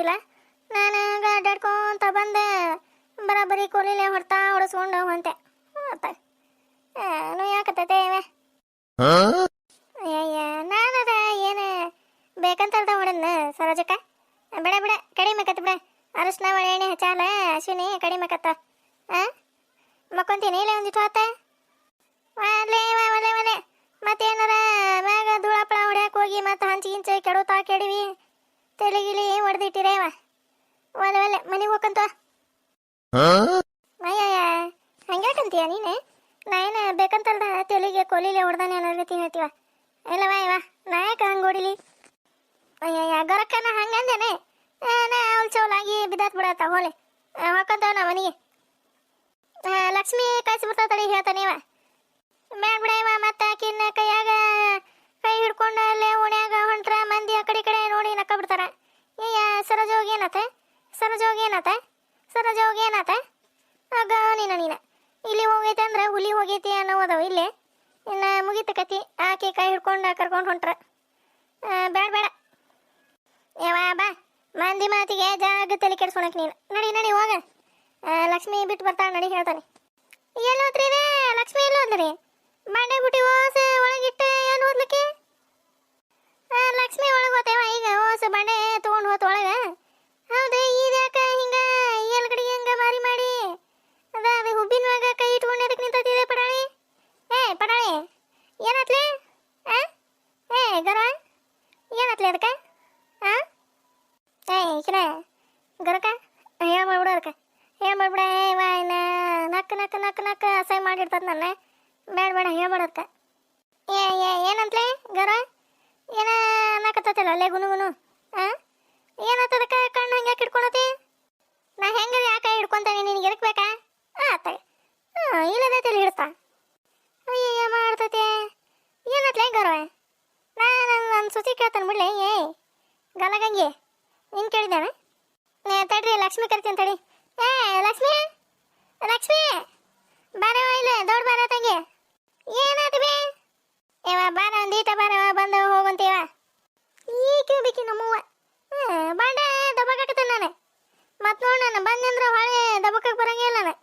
ಗೊತ್ತಿಲ್ಲ. ನಾನು ಅಡ್ಡಾಡ್ಕೊಂತ ಬಂದೆ, ಬರಾಬರಿ ಕೋಲಿಲೆ ಹೊಡ್ತಾ ಹೊಡೆಸ್ಕೊಂಡು ಹೊಂತೆ. ಮತ್ತೆ ಏನು ಯಾಕತ್ತೈತೆ ಇವೆ? ಅಯ್ಯ ನಾನದ ಏನು ಬೇಕಂತಲ್ದ ಹೊಡೆದ್ನ ಸರೋಜಕ್ಕ. ಬಿಡ ಬಿಡ ಕಡಿಮೆ ಕತ್ ಬಿಡ. ಅರಶಿನ ಎಣ್ಣೆ ಹಚ್ಚಾಲ ಅಶ್ವಿನಿ ಕಡಿಮೆ ಕತ್ತ. ಮಕ್ಕೊಂತೀನಿ ಇಲ್ಲ ಒಂದಿಟ್ಟು ಹೊತ್ತ. ಒಲೆ ಒಲೆ ಒಲೆ ಮತ್ತೇನಾರ ಮ್ಯಾಗ ಧೂಳಪ್ಪಳ ಹೊಡ್ಯಾಕ ಹೋಗಿ ಮತ್ತೆ ಹಂಚಿ ಗಿಂಚಿ ಕೆಡುತ್ತಾ ಕೆಡವಿ ತೆಲಿಗಿಲಿ ಹೊಡೆದಿಟ್ಟಿರೇವ. ಒಲೆ ಒಲೆ ಮನೆಗೆ ಹೋಗಂತ. ಅಯ್ಯಯ್ಯ ಹಂಗ್ಯಾಕಂತೀಯ ನೀನು? ನಾಯೇನು ಬೇಕಂತಲ್ದ ತೆಲಿಗೆ ಕೊಲಿಲೆ ಹೊಡೆದಾನೆ ಅನ್ನೋರ್ಗತಿ ಹೇಳ್ತೀವ. ಇಲ್ಲವ ಇವ ನಾಯಕ ಹಂಗೆ ಹೊಡಿಲಿ. ಅಯ್ಯಯ್ಯ ಗೊರಕ್ಕನ ಹಂಗಂದೇನೆ ನಾ ಅವಳು ಚೌಲಾಗಿ ಬಿದ್ದಾತ್ ಬಿಡತ್ತ ಹೋಳಿ ಹಾಕಂತವ ನಾ ಮನೆಗೆ. ಲಕ್ಷ್ಮಿ ಕಳಿಸ್ಬಿಡ್ತಾವ ತಡಿ ಹೇಳ್ತಾನೆ ಇವ. ಬೇಡ ಬಿಡ ಇವ ಮತ್ತೆ ಆಕಿನ ಕೈಯಾಗ ಕೈ ಹಿಡ್ಕೊಂಡು ಅಲ್ಲೇ ಓಣ್ಯಾಗ ಹೊಂಟ್ರ ಮಂದಿ ಆ ಕಡೆ ನೋಡಿ ನಕ್ಕ ಬಿಡ್ತಾರ. ಏಯ್ಯ ಸರೋಜೋಗಿ ಏನತ್ತೆ? ಸರೋಜೋಗಿ ಏನತ್ತೆ? ಸರೋಜೋಗಿ ಏನತ್ತೆ? ಆಗ ನೀನ ಇಲ್ಲಿ ಹೋಗೈತೆ ಅಂದ್ರೆ ಹುಲಿ ಹೋಗೈತಿ ಅನ್ನೋದವ ಇಲ್ಲಿ. ಇನ್ನು ಮುಗಿತ ಕತಿ. ಆಕೆ ಕೈ ಹಿಡ್ಕೊಂಡು ಕರ್ಕೊಂಡು ಹೊಂಟ್ರ. ಬೇಡ ಬೇಡ ಯಾವ ಬಾ ಮಂದಿ ಮಾತಿಗೆ ಜಾಗ ತಲೆ ಕೆಡ್ಸ್ಕೊಳಕ್ ನೀನು. ನಡಿ ನಡಿ ಹೋಗ. ಲಕ್ಷ್ಮಿ ಬಿಟ್ಟು ಬರ್ತಾಳೆ ನಡಿ ಹೇಳ್ತಾನೆ. ಎಲ್ಲಿ ಹೋದ್ರಿ ಇದೆ ಲಕ್ಷ್ಮಿ? ಎಲ್ಲಿ ಹೋದ್ರಿ? ಬಂಡೆ ಬಿಟ್ಟು ಓಸ ಒಳಗಿಟ್ಟು ಏನು ಹೋದ್ಲಿಕ್ಕೆ? ಲಕ್ಷ್ಮಿ ಒಳಗೆ ಹೋತೇವ ಈಗ. ಓಸ ಬಂಡೆ ತೊಗೊಂಡು ಹೋತ ಒಳಗೆ. ಹೌದು ಇದ್ಯಾಕ ಹಿಂಗ ಎಲ್ ಕಡೆಗೆ ಹಂಗ ಮಾರಿ ಮಾಡಿ ಅದು ಹುಬ್ಬಿನ ಒಳಗೆ ಕೈ ಇಟ್ಕೊಂಡು ಅದಕ್ಕೆ ನಿಂತಿದೆ ಪಡಾಳಿ? ಪಡಾಳಿ ಏನತ್ಲೆ? ಗರ ಏನತ್ಲೆ ಅದಕ್ಕೆ? ಈಕಿನ ಗರಕ ಹೇಳ್ಬಿಡ ಅದಕ್ಕೆ ಹೇಳ್ಬಿಡ. ಇವ ಇನ್ನು ನಕ್ಕ ನಕ್ಕ ನಕ್ಕ ನಕ್ಕ ಅಸಹ್ಯ ಮಾಡಿರ್ತದ ನನ್ನ. ಬೇಡ ಬೇಡ ಹೇಳ್ಬೇಡ ಅದಕ್ಕೆ. ಏನಂತ್ಲೆ ಗರ? ಏನ ಅನ್ನಕತ್ತಲ್ಲ ಅಲ್ಲೇ ಗುನು ಗುನು? ಏನತ್ತದಕ್ಕೆ ಕಣ್ಣು ಹಂಗೆ ಯಾಕೆ ಹಿಡ್ಕೊಳತಿ? ನಾ ಹೆಂಗ ಯಾಕೆ ಹಿಡ್ಕೊಂತಾನೆ? ನಿನಗೆ ಎದಕ್ಕೆ ಬೇಕಾ? ಆತ ಇಲ್ಲದೈತಿ ಹಿಡ್ತಾ. ಅಯ್ಯಯ್ಯ ಮಾಡ್ತೈತೆ. ಏನತ್ಲೆ ಗರ? ನನ್ನ ಸುದ್ದಿ ಕೇಳ್ತಾನೆ ಬಿಡ್ಲೆ. ಗಲಗಂಗಿ ನೀನು ಕೇಳಿದ್ದಾನೆ? ತಡ್ರಿ ಲಕ್ಷ್ಮಿ ಕರಿತೀನಿ ತಡಿ. ಲಕ್ಷ್ಮಿ ಲಕ್ಷ್ಮಿ ಬಾರವ ಇಲ್ಲ ದೊಡ್ಡ ಬಾರ ತಂಗಿ. ಏನಾದ್ವಿ ಇವ ಬಾರ ಒಂದೀಟ ಬಾರವ ಬಂದು ಹೋಗಂತೀವ. ಈಕೆ ಬೇಕಿ ನಮ್ಮವ್ವ ಬಾಂಡೆ ದಬ್ಬಾಕತ್ತ ನಾನು. ಮತ್ತು ನೋಡಿ ನಾನು ಬಂದಂದ್ರೆ ಹೊಳೆ ದಬ್ಬಕಕ್ಕೆ ಬರಂಗಿಲ್ಲ ನಾನು.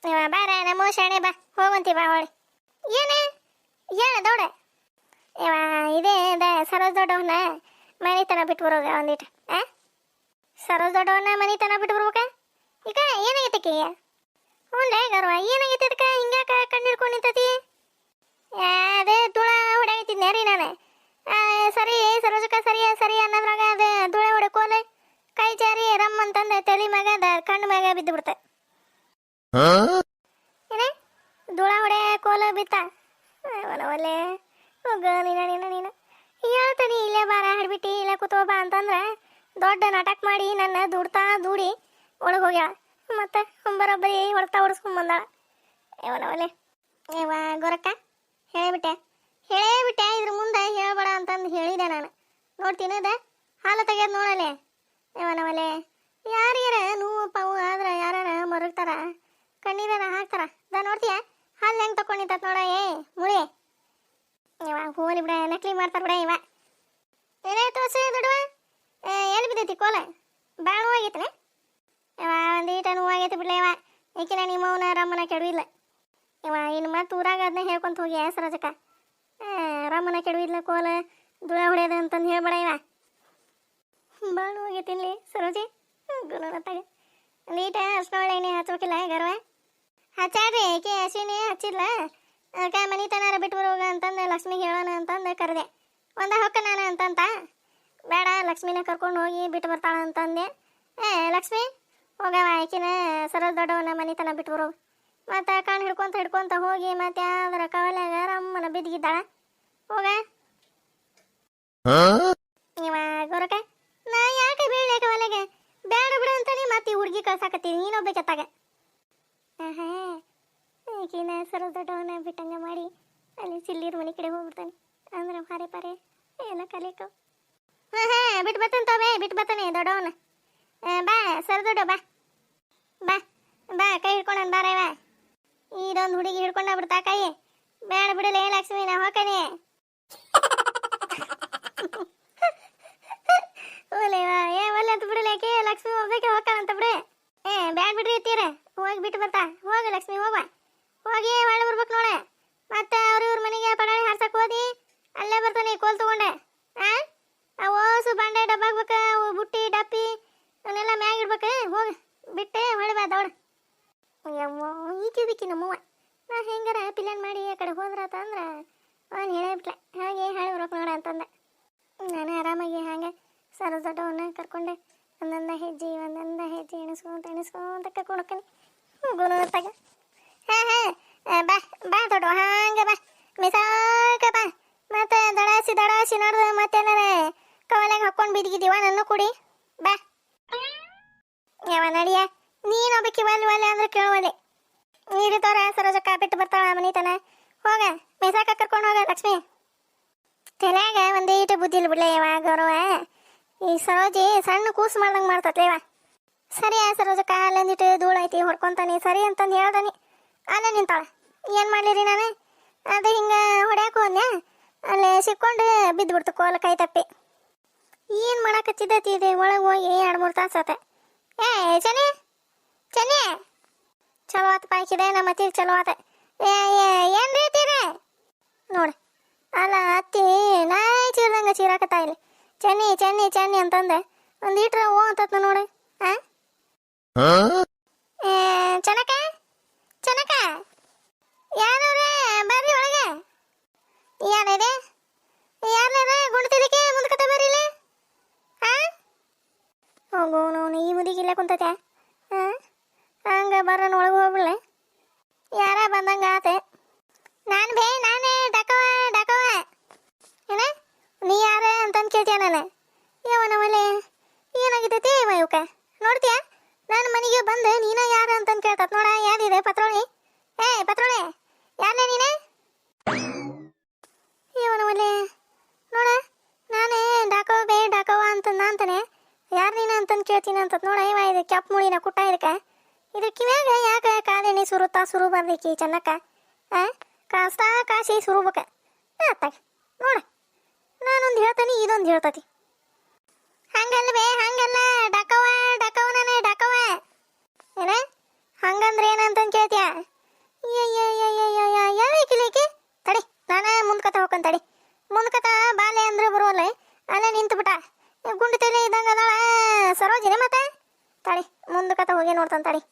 ಇವ ಬಾರ ನಮ್ಮ ಶಾಣೆ ಬಾ ಹೋಗಂತೀವ ಹೊಳೆ. ಏನೇ ಏನ ದೌಡೆ ಇವ ಇದೇ ಸರೋಜ್ ದೊಡ್ಡವನ್ನ ಮನೆತನ ಬಿಟ್ಟು ಬರೋಗ ಒಂದಿಟ್ಟು. ಸರೋಜ್ ದೊಡ್ಡವನ್ನ ಮನೆತನ ಬಿಟ್ಟು ಬರ್ಬೇಕ? ಈಗ ಏನಾಗೈತಕ್ಕೆ? ಹ್ಞೂ ಗರ್ವ ಏನಾಗೈತಿ ಅದಕ್ಕೆ ಹಿಂಗ್ಯಾಕ ಕಣ್ಣು ಹಿಡ್ಕೊಂಡು ನಿಂತತಿ? ಅದೇ ತುಳ ಹೊಡ್ಯಾಗತ್ತಿದ್ನೆ ರೀ ನಾನು. ಸರಿ ಸರೋಜಕ್ಕ ಸರಿ ಸರಿ ಅನ್ನೋದ್ರಾಗ ಅದು ಧೂಳ ಹೊಡ್ಕೋಲೆ ಕೈ ಜಾರಿ ರಮ್ ಅಂತಂದು ತಲೆ ಮ್ಯಾಗ ಕಣ್ಣು ಮ್ಯಾಗ ಬಿದ್ದು ಬಿಡ್ತ. ಏನೇ ಧೂಳ ಹೊಡೆ ಕೋಲ ಬಿತ್ತ? ಒಲೆ ಹೋಗ ನೀನು ಹೇಳ್ತಾನೆ. ಇಲ್ಲೇ ಬಾರ ಹಿಡ್ಬಿಟ್ಟು ಇಲ್ಲೇ ಕೂತೋ ಬಾ ಅಂತಂದ್ರೆ ದೊಡ್ಡ ನಾಟಕ ಮಾಡಿ ನನ್ನ ದುಡ್ತಾ ದೂಡಿ ಒಳಗೆ ಹೋಗ್ಯಾಳ. ಮತ್ತೆ ಬರೋಬ್ಬರಿ ಹೊಡ್ತಾ ಹೊಡ್ಸ್ಕೊಂಬಂದಾಳ. ಒಲೆ ಇವ ಗೊರಕ್ಕ ಹೇಳಿಬಿಟ್ಟೆ ಇದ್ರ ಮುಂದೆ ಹೇಳ್ಬೇಡ ಅಂತಂದು ಹೇಳಿದೆ ನಾನು. ನೋಡ್ತೀನಿ ಅದ ಹಾಲು ತೆಗೆದು ನೋಡಲೆ. ಒಲೆ ಯಾರ್ಯಾರ ನೋವು ಪಾವು ಆದ್ರೆ ಯಾರ ಮರಗ್ತಾರ ಕಣ್ಣೀರ ಹಾಕ್ತಾರ. ಅದ ನೋಡ್ತೀಯ ಹಾಲು ಹೆಂಗೆ ತಕೊಂಡಿತ್ತ ನೋಡ. ಮುಳಿ ಇವ ಹೋಲಿ ಬಿಡ ನಕಲಿ ಮಾಡ್ತಾರ ಬಿಡ. ಇವ ಏನೇ ತೋರ್ಸಿ ದುಡುವ ಎಲ್ಲಿ ಬಿದ್ದೈತಿ ಕೋಲ? ಭಾಳ ನೋವಾಗೈತನೆ ಇವ. ಒಂದೀಟ ನೋವಾಗೈತಿ ಬಿಡ್ಲೆ ಇವ. ಏಕಿನ ನಿಮ್ಮವನ ರಮ್ಮನ ಕೆಡವಿಲ್ಲ ಇವ. ಇನ್ನು ಮತ್ತೆ ಊರಾಗ ಅದನ್ನ ಹೇಳ್ಕೊಂತ ಹೋಗಿ ಸರೋಜಕ್ಕ ರಮ್ಮನ ಕೆಡವಿದ್ಲ ಕೋಲ ಧೂಳ ಹೊಡೆಯೋದು ಅಂತಂದು ಹೇಳ್ಬೇಡ ಇವ. ಭಾಳ ನೋವಾಗೈತಿ ಇಲ್ಲಿ ಸರೋಜಿ. ಗುಣತ್ತಾಗ ನೀಟ ಅರ್ಶಿನ ಎಣ್ಣೆ ಹಚ್ಬೇಕಿಲ್ಲ ಗರ್ವ? ಹಚ್ಚಾಡ್ರಿ ಏಕೆ ಅಶ್ವಿನಿ ಹಚ್ಚಿದ್ಲ. ಅದಕ್ಕೆ ಮನಿತನಾರ ಬಿಟ್ಟು ಬರೋಗ ಅಂತಂದು ಲಕ್ಷ್ಮಿಗೆ ಹೇಳೋಣ ಅಂತಂದು ಕರೆದೆ. ಒಂದ ಹೊಕ್ಕ ನಾನು ಅಂತಂತ ಬೇಡ ಲಕ್ಷ್ಮಿನ ಕರ್ಕೊಂಡು ಹೋಗಿ ಬಿಟ್ಟು ಬರ್ತಾಳ ಅಂತಂದೆ. ಲಕ್ಷ್ಮಿ ಹೋಗವ ಆಕಿನ ಸರೋಜ್ ದೊಡ್ಡವನ್ನ ಮನಿತನ ಬಿಟ್ಟು ಬರೋ. ಮತ್ತು ಕಣ್ಣು ಹಿಡ್ಕೊಂತ ಹೋಗಿ ಮತ್ತೆ ಅದರ ಕವಲ್ಯಾಗ ರಮ್ಮನ ಬಿದ್ದಿದ್ದಾಳ. ಹೋಗ ಇವ ಗೊರಕ ನಾ ಯಾಕೆ ಬೀಳ್ಲೆ ಕವಲೆಗೆ? ಬೇಡ ಬಿಡ ಅಂತಾನೆ ಮತ್ತೆ ಹುಡುಗಿ ಕಳ್ಸಾಕತ್ತೀನಿ ನೀನೊಬ್ಬಕ್ಕೆತ್ತಾಗ. ಈಗಿನ ಸರೋಜ್ ದೊಡ್ಡವನ್ನ ಬಿಟ್ಟಂಗ ಮಾಡಿ ಅಲ್ಲಿ ಚಿಲ್ಲೀರ್ ಮನೆ ಕಡೆ ಹೋಗ್ಬಿಡ್ತಾನೆ ಅಂದ್ರೆ ಪಾರೆ ಪಾರೆ ಎಲ್ಲ ಕಲಿಯಕ. ಬಿಟ್ಟು ಬರ್ತಾನೆ ಬಿಟ್ಟು ಬರ್ತಾನೆ ದೊಡ್ಡವನ. ಬಾ ಸರ್ ದೊಡ್ಡ ಬಾ ಬಾ ಬಾ ಕೈ ಹಿಡ್ಕೊಂಡನ್ ಬಾರ ಇವ. ಇದೊಂದು ಹುಡುಗಿ ಹಿಡ್ಕೊಂಡ ಬಿಡ್ತಾ ಕೈ. ಬೇಡ ಬಿಡಲೇ ಲಕ್ಷ್ಮಿ ನಾ ಹೋಗ್ತಾನೆ. ಒಲೆ ಅಂತ ಬಿಡಲೇ ಆಕಿ ನಮ್ಮವ್ವ. ನಾ ಹೆಂಗಾರ ಪ್ಲಾನ್ ಮಾಡಿ ಆ ಕಡೆ ಹೋದ್ರಾತ ಅಂದ್ರೆ ಅವ್ನು ಹೇಳೇಬಿಟ್ಲೆ, ಹಾಗೆ ಹೇಳಿ ಬರ್ಬೇಕು ನೋಡ ಅಂತಂದೆ. ನಾನು ಆರಾಮಾಗಿ ಹಾಗೆ ಸರೋಜ ದೊಡ್ಡವನ್ನ ಕರ್ಕೊಂಡೆ ಒಂದೊಂದ ಹೆಜ್ಜೆ ಎಣಿಸ್ಕೊಂತ ಕರ್ಕೊಂಡು ಹೋಗ್ತೀನಿ. ಹೋಗೋಣ ತಗ. ಹಾಂ ಬಾ ಬಾ ದೊಡ್ಡವ, ಹಾಂಗೆ ಬಾ ಮಿಸಾಕ ಬಾ. ಮತ್ತೆ ದಡಾಸಿ ನೋಡ್ದು ಮತ್ತೇನಾರ ಕವಲಾಗ ಹಾಕ್ಕೊಂಡು ಬಿದ್ದಿದ್ದೀವ ನನ್ನ ಕೂಡಿ ಬಾ. ಯಾವ ನಡಿಯ ನೀನು ಒಬ್ಬಕ್ಕೆ ಒಲ್ಲೆ ಅಂದ್ರೆ ಕೇಳುವಲ್ಲಿ ನೀರಿತವ್ರ ಸರೋಜಕ್ಕ ಬಿಟ್ಟು ಬರ್ತಾಳ ಮನಿತನ. ಹೋಗ ಮಿಸಾಕ ಕರ್ಕೊಂಡು ಹೋಗ ಲಕ್ಷ್ಮಿ. ತಲೆಯಾಗ ಒಂದೇ ಇಟ್ಟು ಬುದ್ಧಿ ಇಲ್ಲ ಬಿಡ್ಲೆ ಯವ ಗೌರವ. ಈ ಸರೋಜಿ ಸಣ್ಣ ಕೂಸು ಮಾಡ್ದಂಗೆ ಮಾಡ್ತತ್ಲೇವ. ಸರಿ ಸರೋಜಕ್ಕ ಅಲ್ಲಂದಿಟ್ಟು ಧೂಳು ಐತಿ ಹೊಡ್ಕೊಂತಾನೆ ಸರಿ ಅಂತಂದು ಹೇಳ್ದಾನಿ. ಅಲ್ಲ ನಿಂತಾಳ. ಏನು ಮಾಡಲಿರಿ ನಾನು ಅದು ಹಿಂಗೆ ಹೊಡ್ಯಾಕ ಹೋದ್ನ್ಯಾ ಅಲ್ಲೇ ಸಿಕ್ಕೊಂಡು ಬಿದ್ದುಬಿಡ್ತು ಕೋಲ ಕೈ ತಪ್ಪಿ. ಏನು ಮಾಡಕತ್ತಿದ್ದತಿ ಇದೆ ಒಳಗೆ ಹೋಗಿ 2-3 ತಾಸು ಆತ. ಚನಿ ಚಲೋ ಆತ ಪಾಕಿದೆ ನಮ್ಮ ಅತ್ತಿಗೆ ಚಲೋ ಆತ. ಏನು ರೀತೀರ ನೋಡಿ. ಅಲ್ಲ ಅತ್ತಿ ನಾಯಿ ಚೀರ್ದಂಗೆ ಚೀರಾಕತ್ತಾ ಇಲ್ಲಿ ಚೆನ್ನಿ ಅಂತಂದೆ ಒಂದು ಇಟ್ರೆ ಓ ಅಂತತ್ ನೋಡಿ. ಚನಕ ಯಾರವ್ರೆ ಬರ್ರಿ ಒಳಗೆ. ಯಾರಿದೆ ಯಾರ ಗುಂಡ್ತಿದಕ್ಕೆ ಮುಂದ್ಕತ ಬರ್ರಿಲಿ. ಹೋಗು ನೋನು ಈ ಮುದಿಗಿಲ್ಲ ಕುಂತತೆ. ಹಂಗೆ ಬರೋಣ ಒಳಗೆ ಹೋಗ್ಬಿಡ್ಲೆ. ಯಾರ ಬಂದಂಗೆ ಆತೆ. ನಾನೇ ಡಕವ ಏನ ನೀ ಯಾರ ಅಂತಂದು ಕೇಳ್ತೀಯ ನಾನು. ಯಾವನವಲೆ ಏನಾಗಿದ್ದೈತಿ ಇವಕ್ಕ ನೋಡ್ತೀಯ ನನ್ನ ಮನೆಗೆ ಬಂದು ನೀನ ಯಾರು ಅಂತಂದು ಕೇಳ್ತತ್ ನೋಡ. ಯಾರಿದೆ ಪತ್ರೋಳಿ? ಪತ್ರೋಳಿ ಯಾರೇ ನೀನೆ? ಇವನವಲೆ ನೋಡ ನಾನೇ ಡಾಕವ ಅಂತಂದ ಅಂತಾನೆ. ಯಾರು ನೀನ ಅಂತಂದು ಕೇಳ್ತೀನಿ ಅಂತತ್ ನೋಡ. ಇವ ಇದು ಕೆಪ್ ಮುಳಿನ ಕುಟ್ಟ ಇದಕ್ಕೆ ಇದ್ರ ಕಿವ್ಯಾಗ ಯಾಕೆ ಕಾಲೆಣ್ಣೆ ಸುರು ಬರ್ಲಿಕ್ಕಿ ಚೆನ್ನಕ್ಕ. ಕಾಸಿ ಸುರುಬೇಕ ಆತಾಗ ನೋಡ. ನಾನೊಂದು ಹೇಳ್ತಾನೆ ಇದೊಂದು ಹೇಳ್ತತಿ. ಹಂಗಲ್ವೇ ಹಂಗಲ್ಲ ಡಕವ ನಾನೇ ಡಕವ ಏನ ಹಂಗಂದ್ರೆ ಏನಂತಂದು ಕೇಳ್ತೀಯ? ಯಾವೇಕಿಲಿಕ್ಕೆ ತಡಿ ನಾನೇ ಮುಂದ್ಕತ ಹೋಗ್ಕಂತ ತಡಿ. ಮುಂದ್ಕತ ಬಾಲೆ ಅಂದ್ರೆ ಬರುವಲ್ಲ ಅಲ್ಲೇ ನಿಂತು ಬಿಟ್ಟ ಗುಂಡು ತಲೆ ಇದ್ದಂಗೆ ಅದಾಳ ಸರೋಜಿನ. ಮತ್ತೆ ತಡಿ ಮುಂದಕತ ಹೋಗಿ ನೋಡ್ತಾನೆ ತಡಿ.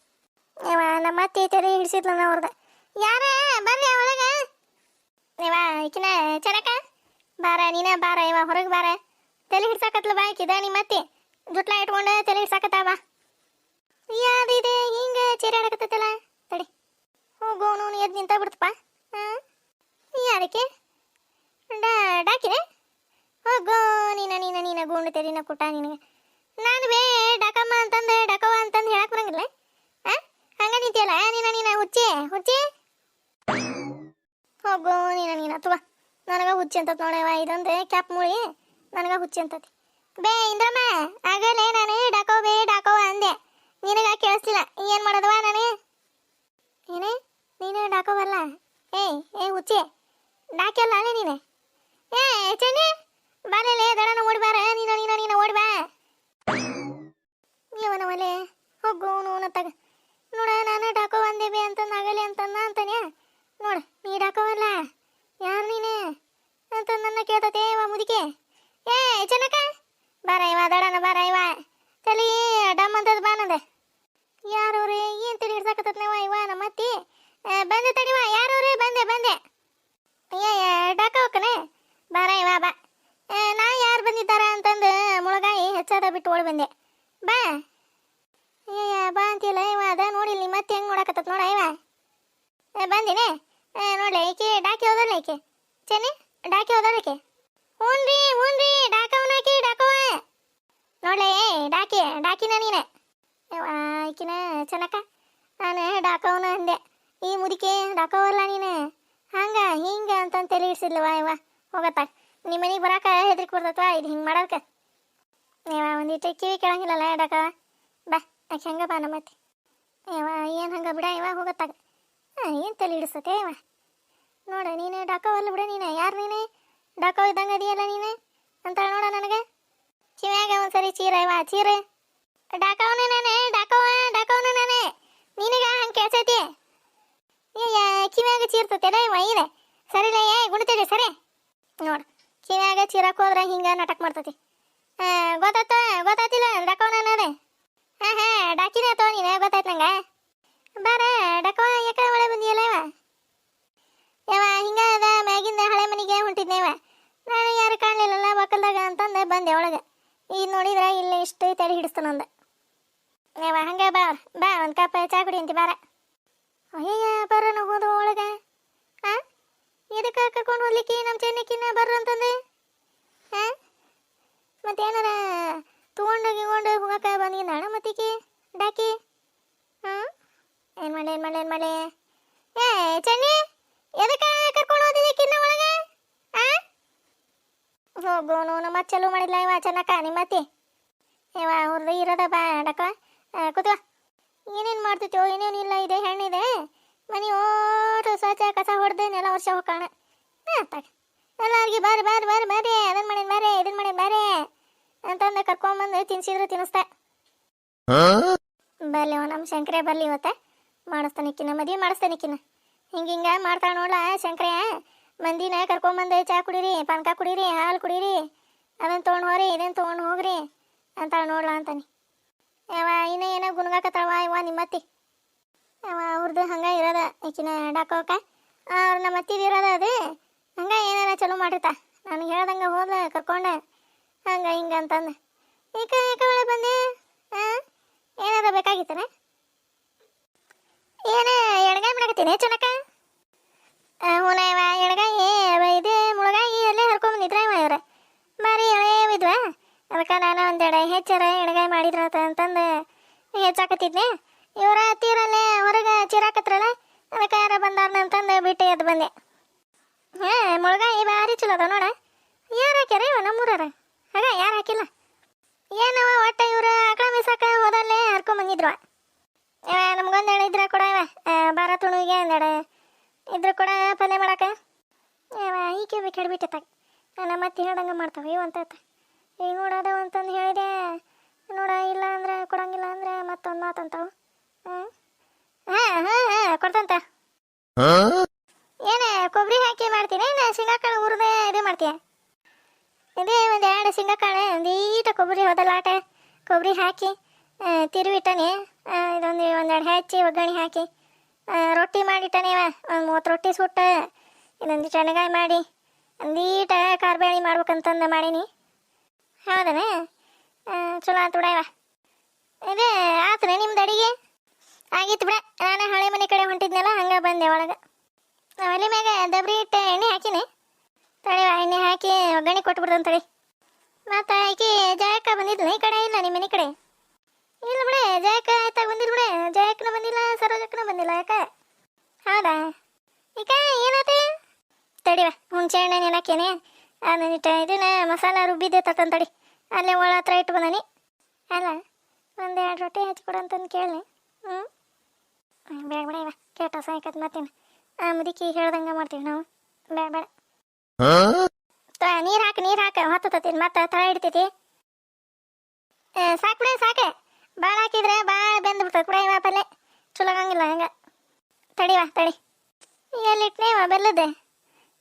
ನಮ್ಮ ಅತ್ತಿ ತೆರೆ ಹಿಡಿಸಿದ್ಲ ಅವ್ರದ್ದು. ಯಾರ ಬರ್ರಿ ಒಳಗೆ. ಈಕಿನ ಚನಕ ಬಾರ ನೀನ ಬಾರ ಇವ ಹೊರಗೆ ಬಾರ. ತಲೆ ಹಿಡ್ಸಾಕತ್ಲ ಬಾ ಆಕಿದ ನಿಮ್ಮ ಅತ್ತಿ ಜುಟ್ಲ ಇಟ್ಕೊಂಡು ತಲೆ ಹಿಡ್ಸಾಕತ್ತ ಬಾ. ಯಾವ್ದಿದೆ ಹಿಂಗೆ ಚೀರಾಡಕತ್ತಲ್ಲ ತಡಿ. ಹೋಗು ನೋನು ಎದ್ದು ನಿಂತ ಬಿಡ್ತಪ್ಪ. ಯಾರಕ್ಕೆ ಡಾಕಿನೆ ಹೋಗೋ ನೀನ ಗುಂಡು ತೆರಿನ ಕುಟ್ಟ ನಿನಗೆ. ನಾನು ಡಕಮ್ಮ ಅಂತಂದು ಡಕವ ಅಂತಂದು ಹೇಳಕ್ ಬರಂಗಿಲ್ಲ. ಹಂಗ ನಿಂತಿಯಲ್ಲ ನೀನ ಹುಚ್ಚಿ ಹೋಗೋ ನೀನ ತುವ ನನಗ ಹುಚ್ಚಿ ಅಂತತ್ ನೋಡವ. ಇದೊಂದು ಕ್ಯಾಪ್ ಮುಳಿ ನನಗ ಹುಚ್ಚಿ ಅಂತತಿ. ಇಂದ್ರಮ್ಮ ಆಗಲೇ ನಾನು ಡಾಕೋ ಅಂದೆ. ನಿನಗ ಕೇಳಿಸ್ತಿಲ್ಲ. ಏನು ಮಾಡೋದವ ನಾನು? ಏನೇ ನೀನು ಡಾಕೋವಲ್ಲ. ಹುಚ್ಚಿ ಡಾಕಿಯಲ್ಲ ಅಲ್ಲೇ ನೀನೆ. ಚೆನ್ನಿ ಬಾಲೇಲೆ ದಡನ ಓಡಿ ಬಾರ. ನೀನ ಓಡಿ ಬಾ. ಇವನವಲೆ ಹೋಗು ನೋನತ್ತಾಗ ನೋಡ. ನಾನು ಡಾಕೋ ಅಂದೇಬಿ ಅಂತಂದು ಆಗಲಿ ಅಂತಂದ ಅಂತಾನೆ ನೋಡ. ನೀ ಡಾಕೋವಲ್ಲ ಯಾರು ನೀನೆ ಅಂತ ನನ್ನ ಕೇಳ್ತತೆ ಇವ ಮುದಿಕೆ. ಚೆನ್ನಕ ಬಾರ ಇವ ದಡನ ಬಾರ ಇವ ತಲೆ ಡಮ್ ಅಂತದ್ ಬಾನದ. ಯಾರವ್ರೆ ಏನು ತಲೆ ಹಿಡ್ಸಾಕತ್ತವ ಇವ ನಮ್ಮ ಅತ್ತಿ. ಬಂದೆ ತಡಿವ ಯಾರವ್ರೆ ಬಂದೆ ಡಾಕೋಕನೆ ಬಾರ ಇವ ಬಾ. ನಾ ಯಾರು ಬಂದಿದ್ದಾರ ಅಂತಂದು ಮುಳಗಾಯಿ ಹೆಚ್ಚಾದ ಬಿಟ್ಟು ಓಡಿ ಬಂದೆ. ಬಾ ಬಾ ಅಂತಿಲ್ಲ ಇವ ಅದ ನೋಡಿಲ್ಲ ನಿಮ್ಮ ಮತ್ತೆ ಹೆಂಗೆ ನೋಡಕತ್ತ ನೋಡ ಇವ. ಬಂದಿನೇ ನೋಡ್ಲಿ ಈಕೆ ಡಾಕಿ ಹೋದಲ್ಲ ಈಕೆ ಚೆನ್ನಿ ಡಾಕಿ ಹೋದಲ್ಲಕ್ಕೆ. ಹ್ಞೂನ್ರಿ ಡಾಕವನಾಕಿ ಡಾಕವ ನೋಡ್ಲೆ ಡಾಕಿನ ನೀನೆ. ಈಕಿನ ಚೆನ್ನಕ್ಕ ನಾನು ಡಾಕವನ ಅಂದೆ. ಈ ಮುದಿಕೆ ಡಾಕವಲ್ಲ ನೀನು ಹಿಂಗ ಅಂತಂದು ತಲೆ ಇಡ್ಸಿದ್ಲವ ಇವ. ಹೋಗತ್ತ ನಿಮ್ಮ ಮನೆಗೆ ಬರಾಕ ಹೆದ್ರಿಕೆ ಬರ್ತತ್ವ ಇದು ಹಿಂಗೆ ಮಾಡೋದಕ್ಕ. ಒಂದಿಟ್ಟು ಕಿವಿ ಕೇಳಂಗಿಲ್ಲಲ್ಲ ಡಾಕವ. ಬಾ ಆಕೆ ಹಂಗೆ ಬಾ ನಮ್ಮ ಮತ್ತೆ. ಏನು ಹಂಗೆ ಬಿಡ ಇವ ಹೋಗತ್ತಾಗ. ಏನು ತಲೆ ಹಿಡಿಸ್ತತೆ ಇವ. ನೋಡ ನೀನು ಡಾಕವಲ್ಲ ಬಿಡ. ನೀನು ಯಾರು ನೀನು ಡಾಕೋ ಇದ್ದಂಗೆ ಅದಿಯಲ್ಲ ನೀನು ಅಂತಾಳೆ ನೋಡ ನನಗೆ. ಕಿವ್ಯಾಗ ಒಂದ್ಸರಿ ಚೀರ ಡಾಕವನ ನಾನೇ ಡಾಕವನ ನಾನೇ. ನಿನಗ ಹಂಗೆ ಕೇಳ್ಸೈತಿ ಕಿವ್ಯಾಗ ಚೀರ್ತತೆಲ್ಲ ಇವ ಇದೆ ಸರಿಲ್ಲ. ಗುಣತೇರಿ ಸರಿ ನೋಡು. ಕಿವ್ಯಾಗ ಚೀರಕ್ಕೆ ಹೋದ್ರೆ ಹಿಂಗೆ ನಾಟಕ ಮಾಡ್ತತಿ. ಗೊತ್ತಾತಿಲ್ಲ ಡಾಕವನ ನಾನೇ. ಡಾಕಿನ ಅಥವಾ ನೀನು ಗೊತ್ತಾಯ್ತು ನಂಗೆ. ಬಾರ ಡಾಕವ ಯಾಕೆ ಒಳಗೆ ಬಂದಿ ಇದು ನೋಡಿದ್ರೆ ಇಲ್ಲಿ ಇಷ್ಟು ತಲೆ ಹಿಡಿಸ್ತಾನಂದ. ಹಂಗೆ ಬಾ ಬಾ ಒಂದು ಕಪ್ ಚಾ ಕುಡಿ ಅಂತಿ ಬಾರ. ಅಯ್ಯಯ್ಯ ಬರ್ರನ ಹೋದು ಒಳಗೆ. ಹಾಂ ಎದಕ್ಕೆ ಕರ್ಕೊಂಡು ಹೋಗ್ಲಿಕ್ಕೆ ನಮ್ಮ ಚೆನ್ನಕ್ಕಿನ್ನ ಬರ್ರ ಅಂತಂದೆ. ಹಾಂ ಮತ್ತೇನಾರ ತೊಗೊಂಡೋಗಿ ಹೋಗಕ್ಕೆ ಬಂದಿದ್ದಾಣ ಮತ್ತಿಕ್ಕಿ ಡಾಕಿ. ಹಾಂ ಏನು ಮಾಡಿ ಏ ಚೆನ್ನಿ ಎದಕ್ಕೆ ಕರ್ಕೊಂಡು ಹೋದಿದ್ದಕ್ಕಿನ್ನ ಒಳಗೆ. ಹಾಂ ಹೋಗೋನು ಮತ್ತೆ ಚಲೋ ಮಾಡಿಲ್ಲ ಇವ ಚೆನ್ನಕ್ಕ ನಿಮ್ಮತ್ತಿ. ಇವ ಅವ್ರದ್ದು ಇರೋದ ಬಾ ಡಕ್ಕ ಕೂತ್ವ. ಏನೇನು ಮಾಡ್ತಿತ್ತೋ ಏನೇನಿಲ್ಲ ಇದೆ ಹೆಣ್ಣಿದೆ ಮನೆ ಓಟು ಸ್ವಚ್ಛ ಕಸ ಹೊಡೆದು ನೆಲ ವರ್ಷ ಹೋಗೋಣ. ಹಾಂ ತಗ ಎಲ್ಲರಿಗೆ ಬಾರಿ ಅದನ್ನು ಮಾಡೇನು ಬಾರಿ ಇದನ್ನು ಮಾಡೇನು ಬಾರಿ ಅಂತಂದು ಕರ್ಕೊಂಬಂದು ತಿನ್ಸಿದ್ರು ತಿನ್ನಿಸ್ತಾ. ಬರ್ಲಿ ನಮ್ಮ ಶಂಕರೇ ಬರ್ಲಿ ಇವತ್ತ ಮಾಡಿಸ್ತಾನಿಕ್ಕಿನ ಮದುವೆ ಮಾಡಿಸ್ತಾನಿಕ್ಕಿನ. ಹಿಂಗೆ ಮಾಡ್ತಾಳೆ ನೋಡ್ಲ ಶಂಕರೇ. ಮಂದಿನ ಕರ್ಕೊಂಬಂದು ಚಾ ಕುಡೀರಿ, ಪಾನಕ ಕುಡೀರಿ, ಹಾಲು ಕುಡೀರಿ, ಅದನ್ನು ತೊಗೊಂಡು ಹೋಗ್ರಿ ಇದನ್ನು ತೊಗೊಂಡು ಹೋಗ್ರಿ ಅಂತಾಳೆ ನೋಡ್ಲ ಅಂತಾನೆ. ಯಾವ ಇನ್ನೂ ಏನೋ ಗುನ್ಗಾಕತ್ತಾಳವ ಇವ ನಿಮ್ಮತ್ತಿ. ಅವ ಅವ್ರದ್ದು ಹಂಗೆ ಇರೋದ ಈಕಿನ ಡಾಕೋಕ ಅವ್ರು ನಮ್ಮ ಅತ್ತಿದು ಇರೋದ ಅದು ಹಂಗೆ ಏನಾರ ಚಲೋ ಮಾಡಿರ್ತಾ. ನನಗೆ ಹೇಳ್ದಂಗೆ ಹೋದ ಕರ್ಕೊಂಡೆ ಹಂಗೆ ಹಿಂಗೆ ಅಂತಂದು ಯಾಕೆ ಒಳಗೆ ಬಂದೆ. ಹಾಂ ಏನಾರ ಬೇಕಾಗಿತ್ತಾನೆ ಏನ ಎಣ್ಗಾಯಿ ಮಾಡಕತ್ತೀನಿ ಚೆನ್ನಕ್ಕ. ಹೂನ ಇವ ಎಣ್ಗಾಯಿ ಇದು ಮುಳಗಾಯಿ ಅಲ್ಲೇ ಹರ್ಕೊಂಬಂದಿದ್ರ ಇವ ಇವ್ರ ಬಾರಿ ಎಳೆವಿದ್ವ. ಅದಕ್ಕೆ ನಾನು ಒಂದೆರಡು ಹೆಚ್ಚರ ಎಣ್ಗಾಯಿ ಮಾಡಿದ್ರ ಅಂತಂದು ಹೆಚ್ಚಾಕತ್ತಿದ್ನೆ. ಇವರ ತೀರಲ್ಲೇ ಹೊರಗೆ ಚಿರಾಕತ್ರಲ್ಲ ಅದಕ್ಕೆ ಯಾರ ಬಂದಾರ ಅಂತಂದು ಬಿಟ್ಟು ಎದ್ದು ಬಂದೆ. ಹಾಂ ಮುಳಗಾಯಿ ಭಾರಿ ಚಲೋ ಅದ ನೋಡ. ಯಾರು ಹಾಕ್ಯಾರ ಇವ ನಮ್ಮೂರಾರ ಆಗ ಯಾರು ಹಾಕಿಲ್ಲ. ಏನವ ಒಟ್ಟು ಇವರು ಆಕಳ ಮೀಸಾಕ ಹೋದಲ್ಲೇ ಹರ್ಕೊಂಬಂದಿದ್ರು. ಇವ ನಮ್ಗೊಂದೆರಡು ಇದ್ರ ಕೂಡ ಇವ ಬಾರ ತುಣಿಗೆ ಒಂದೆರಡು ಇದ್ರ ಕೂಡ ಪಲ್ಯ ಮಾಡಾಕ ಇವ ಈಕೆ ಬೇಕು ಹಿಡ್ಬಿಟ್ಟಿತ್ತಾಗ ನಮ್ಮ ಮತ್ತೆ ಹೇಳ್ದಂಗೆ ಮಾಡ್ತಾವೆ ಇವಂತ. ಈಗ ನೋಡೋದು ಅಂತಂದು ಹೇಳಿದೆ ನೋಡ ಇಲ್ಲ ಅಂದ್ರೆ ಕೊಡಂಗಿಲ್ಲ ಅಂದ್ರೆ ಮತ್ತೊಂದು ಮಾತಂತಾವು. ಹಾಂ ಕೊಡ್ತಂತ. ಏನೇ ಕೊಬ್ಬರಿ ಹಾಕಿ ಮಾಡ್ತೀನಿ ನಾ ಶೇಂಗಾಕಾಳು ಹುರಿದೆ ಇದು ಮಾಡ್ತೀಯ. ಇದೇ ಒಂದು ಎರಡು ಶೇಂಗಾಕಾಳು ಒಂದೀಟ ಕೊಬ್ಬರಿ ಹೋದಲ್ಲಾಟ ಕೊಬ್ಬರಿ ಹಾಕಿ ತಿರುವಿಟ್ಟನೆ. ಒಂದೆರಡು ಹೆಚ್ಚಿ ಒಗ್ಗರಣೆ ಹಾಕಿ ರೊಟ್ಟಿ ಮಾಡಿಟ್ಟನೆ. ಒಂದು 30 ರೊಟ್ಟಿ ಸುಟ್ಟು ಇದೊಂದು ಎಣ್ಣೆಗಾಯಿ ಮಾಡಿ ಒಂದೀಟ ಕಾರ್ಬೇಳಿ ಮಾಡ್ಬೇಕಂತಂದು ಮಾಡೀನಿ. ಹೌದನ ಚಲೋ ಆತು ಬಿಡ ಇವ. ಇದೇ ಆತನ ನಿಮ್ದು ಅಡಿಗೆ ಆಗಿತ್ತು ಬಿಡ. ನಾನು ಹಳೆ ಮನೆ ಕಡೆ ಹೊಂಟಿದ್ನಲ್ಲ ಹಂಗೆ ಬಂದೆ ಒಳಗೆ. ಒಲೆ ಮ್ಯಾಗ ದಬ್ರಿ ಇಟ್ಟು ಎಣ್ಣೆ ಹಾಕಿನಿ ತಡಿವ. ಎಣ್ಣೆ ಹಾಕಿ ಒಗ್ಗರಣೆ ಕೊಟ್ಬಿಡ್ದಂತ ತಡಿ. ಮತ್ತು ಆಕಿ ಜಯಕ್ಕ ಬಂದಿದ್ಲ ಈ ಕಡೆ ಇಲ್ಲ ನಿಮ್ಮ ಮನೆ ಕಡೆ ಇಲ್ಲ ಬಿಡೆ. ಜಯಕ್ಕ ಆಯ್ತಾಗ ಬಂದಿಲ್ಲ ಬಿಡೆ. ಜಯಕ್ಕನ ಬಂದಿಲ್ಲ ಸರೋಜಕ್ಕನ ಬಂದಿಲ್ಲ ಯಾಕೆ. ಹೌದಾ ಈಗ ಏನಾತೆ ತಡಿವ. ಹುಣಸೆ ಹಣ್ಣು ನೆನಕ್ಕೇನೆ ಅದನ್ನಿಟ್ಟು ಇದನ್ನ ಮಸಾಲ ರುಬ್ಬಿದ್ದೆ ತಡಿ ಅಲ್ಲೇ ಒಳ ಹತ್ರ ಇಟ್ಟು ಬಂದನಿ. ಅಲ್ಲ ಒಂದೆರಡು ರೊಟ್ಟಿ ಹಚ್ಕೊಡಂತಂದು ಕೇಳಿ. ಬೇಡ ಬೇಡ ಇವ ಕೇಟ ಸಾಯ್ಕತ್ ಮತ್ತೇನು ಮುದುಕಿ ಹೇಳ್ದಂಗೆ ಮಾಡ್ತೀವಿ ನಾವು. ಬೇಡ ನೀರು ಹಾಕ ಹೊತ್ತತೀನಿ ಮತ್ತೆ ತಳ ಹಿಡ್ತೈತಿ. ಸಾಕು ಬಿಡ ಸಾಕೆ. ಭಾಳ ಹಾಕಿದ್ರೆ ಭಾಳ ಬೆಂದು ಬಿಡ್ತದೆ ಕೂಡ ಇವ ಪಲ್ಲೆ ಚಲೋ ಆಗಂಗಿಲ್ಲ ಹಂಗೆ. ತಡಿ ಎಲ್ಲಿಟ್ನೇವ ಬೆಲ್ಲದ್ದೆ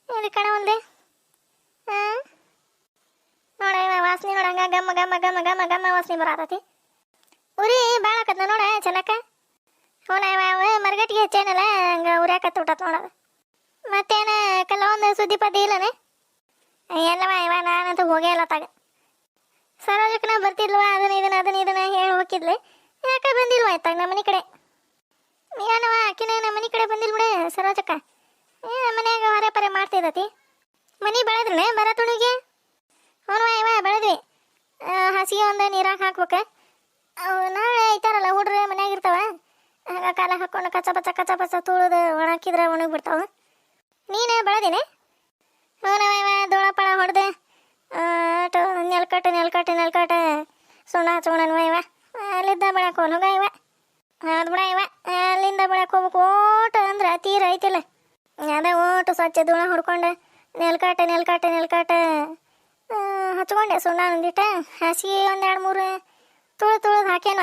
ಎಲ್ಲಿ ಕಣ ಒಂದೆ. ಹಾಂ ನೋಡ ಇವ ವಾಸನೆ ನೋಡಂಗ ಗಮ್ಮ ಗಮ್ಮ ಗಮ್ಮ ಗಮ್ಮ ಗಮ್ಮ ವಾಸನೆ ಬರತೈತಿ. ಉರಿ ಭಾಳ ಆಕತ್ ನೋಡ ಚೆನ್ನಕ್ಕ. ಹೂನ ಇವ ಮರಗಟ್ಟಿಗೆ ಹೆಚ್ಚೇನಲ್ಲ ಹಂಗೆ ಉರಿಯಾಕತ್ ಬಿಟ್ಟತ್ ನೋಡೋದು. ಮತ್ತೇನ ಕೆಲವೊಂದು ಸುದ್ದಿ ಪದ್ದಿ ಇಲ್ಲನೆ ಎಲ್ಲವ ಇವ ನಾನಂತೂ ಹೋಗೇ ಇಲ್ಲ ತಾಗ. ಸರೋಜಕ್ಕನ ಬರ್ತಿದ್ಲ್ವ ಅದನ್ನ ಇದನ್ನ ಹೇಳಿ ಹೋಗಿದ್ಲಿ. ಯಾಕೆ ಬಂದಿಲ್ವ ಆಯ್ತಾಗ ನಮ್ಮ ಮನೆ ಕಡೆ. ಏನವ ಆಕಿನ ನಮ್ಮ ಮನೆ ಕಡೆ ಬಂದಿಲ್ಲ ಬಿಡ ಸರೋಜಕ್ಕ. ಮನ್ಯಾಗ ಹೊರೆ ಪರೆ ಮಾಡ್ತಿದ್ದತಿ. ಮನೆ ಬೆಳೆದ್ರನೆ ಬರ ತುಣಿಗೆ. ಹ್ಞೂ ಇವ ಬೆಳೆದ್ವಿ. ಹಾಸಿಗೆ ಒಂದು ನೀರಾಗ ಹಾಕ್ಬೇಕು. ಅವು ನಾಳೆ ಐತಾರಲ್ಲ ಹುಡ್ರೆ ಮನ್ಯಾಗ ಇರ್ತಾವ ಆಗ ಕಾಲ ಹಾಕ್ಕೊಂಡು ಕಚ್ಚ ಪಚ್ಚ ತುಳಿದು ಒಣಾಕಿದ್ರೆ ಒಣಗಿ ಬಿಡ್ತಾವ. ನೀನು ಬೆಳೆದಿನಿ. ಹ್ಞೂ ಇವ ದೋಳಪಳ ಹೊಡೆದು ನೆಲ್ಕಟ್ಟು ಸುಣ್ಣ ಇವ ಅಲ್ಲಿದ್ದ ಬೆಳಕ್ಕೆ ಹೋಗ ಇವ. ಅದು ಬಿಡ ಇವ ಅಲ್ಲಿಂದ ಬೆಳಕ್ಕೆ ಹೋಗ್ಬೇಕು. ಓಟು ಅಂದ್ರೆ ತೀರ ಐತಿಲ್ಲ ಅದೇ ಓಟು ಸ್ವಚ್ಛ ಧೂಳ ಹೊಡ್ಕೊಂಡು ನೆಲ್ಕಟ್ಟು ಹಚ್ಕೊಂಡೆ ಸುಣ್ಣ ಒಂದಿಟ್ಟು ಹಸಿಗೆ ಒಂದು 2-3 ತುಳಿದು ಹಾಕೇನ.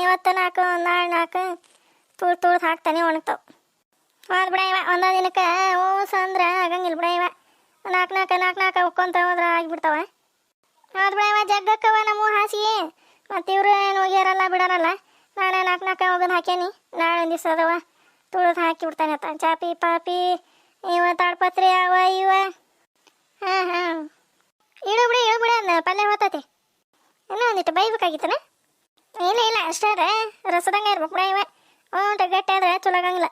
ಇವತ್ತು 4 ನಾಳೆ 4 ತುಳಿದು ಹಾಕ್ತಾನೆ ಒಣಗ್ತಾವ. ಅದು ಬಿಡ ಇವ ಒಂದೊಂದು ದಿನಕ್ಕೆ ಓಸ ಅಂದ್ರೆ ಆಗಂಗಿಲ್ಲ ಬಿಡ ಇವ. 4 ಉಕ್ಕೊಂತ ಹೋದ್ರೆ ಆಗಿಬಿಡ್ತಾವ. ಅದು ಬಿಡ ಇವ ಜಗ್ಗಕ್ಕವ ನಮ್ಮ ಹಾಸಿಗೆ. ಮತ್ತು ಇವರು ಏನು ಹೋಗ್ಯಾರಲ್ಲ ಬಿಡಾರಲ್ಲ. ನಾಳೆ 4 ಹೋಗೋದು ಹಾಕೇನಿ. ನಾಳೆ ಒಂದು ದಿವಸ ಅದವ ತುಳಿದು ಹಾಕಿ ಬಿಡ್ತಾನೆ ಅತ್ತ. ಚಾಪಿ ಪಾಪಿ ಇವ ತಾಡ್ಪತ್ರಿ ಅವ ಇವ. ಹಾಂ ಇಳು ಬಿಡ ಪಲ್ಯ ಹೊತ್ತತಿ. ಇನ್ನೂ ಒಂದಿಟ್ಟು ಬೈಬೇಕಾಗಿತ್ತನ? ಇಲ್ಲ ಇಲ್ಲ ಅಷ್ಟೇ ಅದ, ರಸದಂಗೆ ಇರ್ಬೇಕು ಬಿಡ ಇವ. ಗಟ್ಟಿ ಆದ್ರೆ ಚಲೋ ಆಗಂಗಿಲ್ಲ.